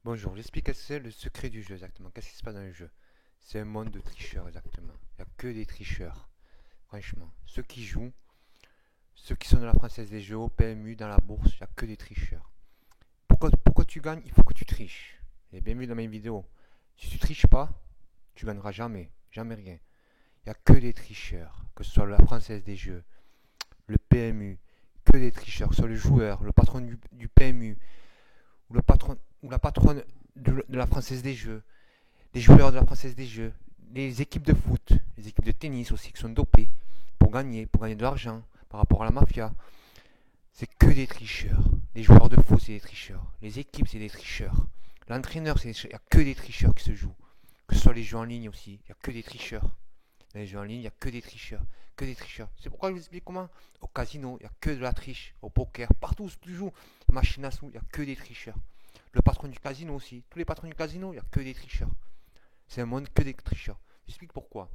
Bonjour, j'explique ce que c'est le secret du jeu exactement. Qu'est-ce qui se passe dans le jeu? C'est un monde de tricheurs exactement. Il n'y a que des tricheurs. Franchement, ceux qui jouent, ceux qui sont dans la Française des Jeux, au PMU, dans la bourse, il n'y a que des tricheurs. Pourquoi tu gagnes? Il faut que tu triches. Vous avez bien vu dans mes vidéos. Si tu triches pas, tu gagneras jamais. Jamais rien. Il n'y a que des tricheurs. Que ce soit la Française des Jeux, le PMU, que des tricheurs. Que ce soit le joueur, le patron du PMU, ou le patron ou la patronne de la Française des Jeux, les joueurs de la Française des Jeux, les équipes de foot, les équipes de tennis aussi qui sont dopées pour gagner de l'argent par rapport à la mafia. C'est que des tricheurs. Les joueurs de foot, c'est des tricheurs. Les équipes, c'est des tricheurs. L'entraîneur, il n'y a que des tricheurs qui se jouent. Que ce soit les jeux en ligne aussi, il n'y a que des tricheurs. Dans les jeux en ligne, il n'y a que des tricheurs. Que des tricheurs. C'est pourquoi je vous explique comment. Au casino, il n'y a que de la triche. Au poker, partout où tu joues, machine à sous, il n'y a que des tricheurs. Le patron du casino aussi. Tous les patrons du casino, il n'y a que des tricheurs. C'est un monde que des tricheurs. J'explique pourquoi.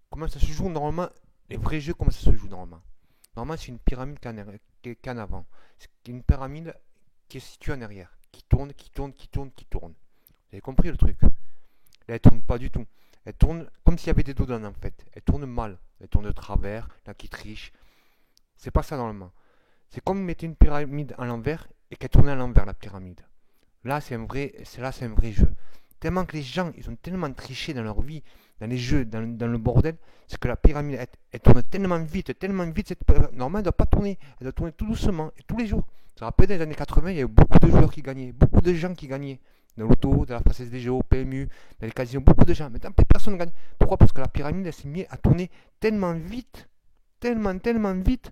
Comment ça se joue normalement. Les vrais jeux, comment ça se joue normalement. Normalement, c'est une pyramide qui est en avant. C'est une pyramide qui est située en arrière. Qui tourne, qui tourne, qui tourne, qui tourne. Vous avez compris le truc? Là, elle tourne pas du tout. Elle tourne comme s'il y avait des dos dans en fait. Elle tourne mal. Elle tourne de travers. Là, qui triche. C'est pas ça normalement. C'est comme mettre une pyramide à l'envers et qu'elle tourne à l'envers la pyramide. Là, c'est un vrai jeu. Tellement que les gens, ils ont tellement triché dans leur vie, dans les jeux, dans le bordel, c'est que la pyramide, elle tourne tellement vite, cette pyramide, normalement, elle ne doit pas tourner, elle doit tourner tout doucement, et tous les jours. Je me rappelle, dans les années 80, il y avait beaucoup de joueurs qui gagnaient, beaucoup de gens qui gagnaient. Dans l'auto, dans la Française des Jeux, au PMU, dans les casinos, beaucoup de gens. Mais tant que personne ne gagne. Pourquoi? Parce que la pyramide, elle s'est mise à tourner tellement vite, tellement vite,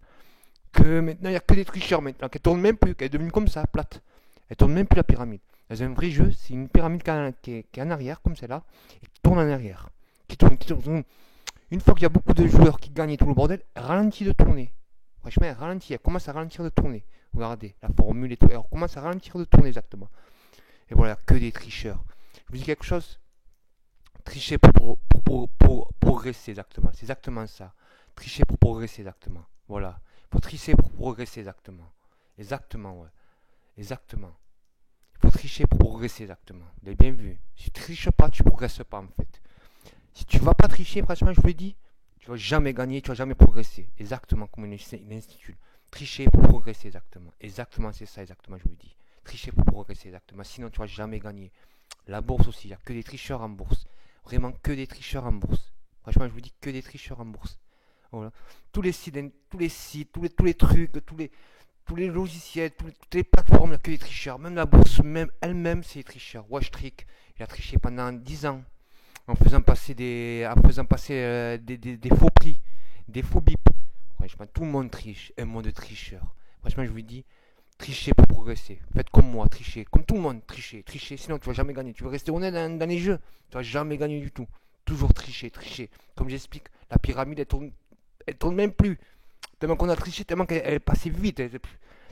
que maintenant, il n'y a que des tricheurs maintenant, qu'elle tourne même plus, qu'elle est devenue comme ça, plate. Elle tourne même plus la pyramide. Dans un vrai jeu, c'est une pyramide qui est en arrière, comme celle-là, et qui tourne en arrière. Qui tourne. Une fois qu'il y a beaucoup de joueurs qui gagnent et tout le bordel, elle ralentit de tourner. Franchement, elle ralentit, elle commence à ralentir de tourner. Regardez, la formule et tout, elle commence à ralentir de tourner exactement. Et voilà, que des tricheurs. Je vous dis quelque chose. Tricher pour progresser exactement. C'est exactement ça. Tricher pour progresser exactement. Voilà. Faut tricher pour progresser exactement. Exactement, ouais. Exactement. Il faut tricher pour progresser exactement. Vous l'avez bien vu. Si tu triches pas, tu progresses pas en fait. Si tu vas pas tricher, franchement, je vous le dis, tu vas jamais gagner, tu vas jamais progresser. Exactement comme l'institut. Tricher pour progresser exactement. Exactement, c'est ça exactement, je vous le dis. Tricher pour progresser exactement. Sinon, tu vas jamais gagner. La bourse aussi, il n'y a que des tricheurs en bourse. Vraiment que des tricheurs en bourse. Franchement, je vous dis que des tricheurs en bourse. Voilà. Tous les sites, tous les trucs, tous les logiciels, toutes les plateformes, il n'y a que des tricheurs. Même la bourse même, elle-même, c'est des tricheurs. Washtrick, il a triché pendant 10 ans en faisant passer des faux prix, des faux bips. Franchement, tout le monde triche, un monde de tricheurs. Franchement, je vous dis, trichez pour progresser. Faites comme moi, trichez. Comme tout le monde, trichez, trichez. Sinon, tu vas jamais gagner. Tu vas rester honnête dans les jeux. Tu vas jamais gagner du tout. Toujours tricher, tricher. Comme j'explique, la pyramide, elle tourne même plus. Tellement qu'on a triché, tellement qu'elle est passée vite.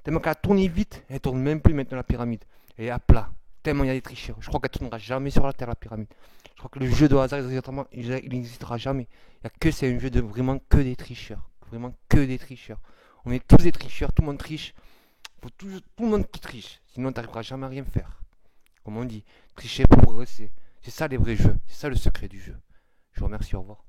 Tellement qu'elle a tourné vite, elle tourne même plus maintenant la pyramide. Elle est à plat. Tellement il y a des tricheurs. Je crois qu'elle tournera jamais sur la terre la pyramide. Je crois que le jeu de hasard, il n'existera jamais. Il y a que c'est un jeu de vraiment que des tricheurs. Vraiment que des tricheurs. On est tous des tricheurs, tout le monde triche. Faut tout le monde qui triche. Sinon, tu n'arriveras jamais à rien faire. Comme on dit, tricher pour progresser. C'est ça les vrais jeux. C'est ça le secret du jeu. Je vous remercie, au revoir.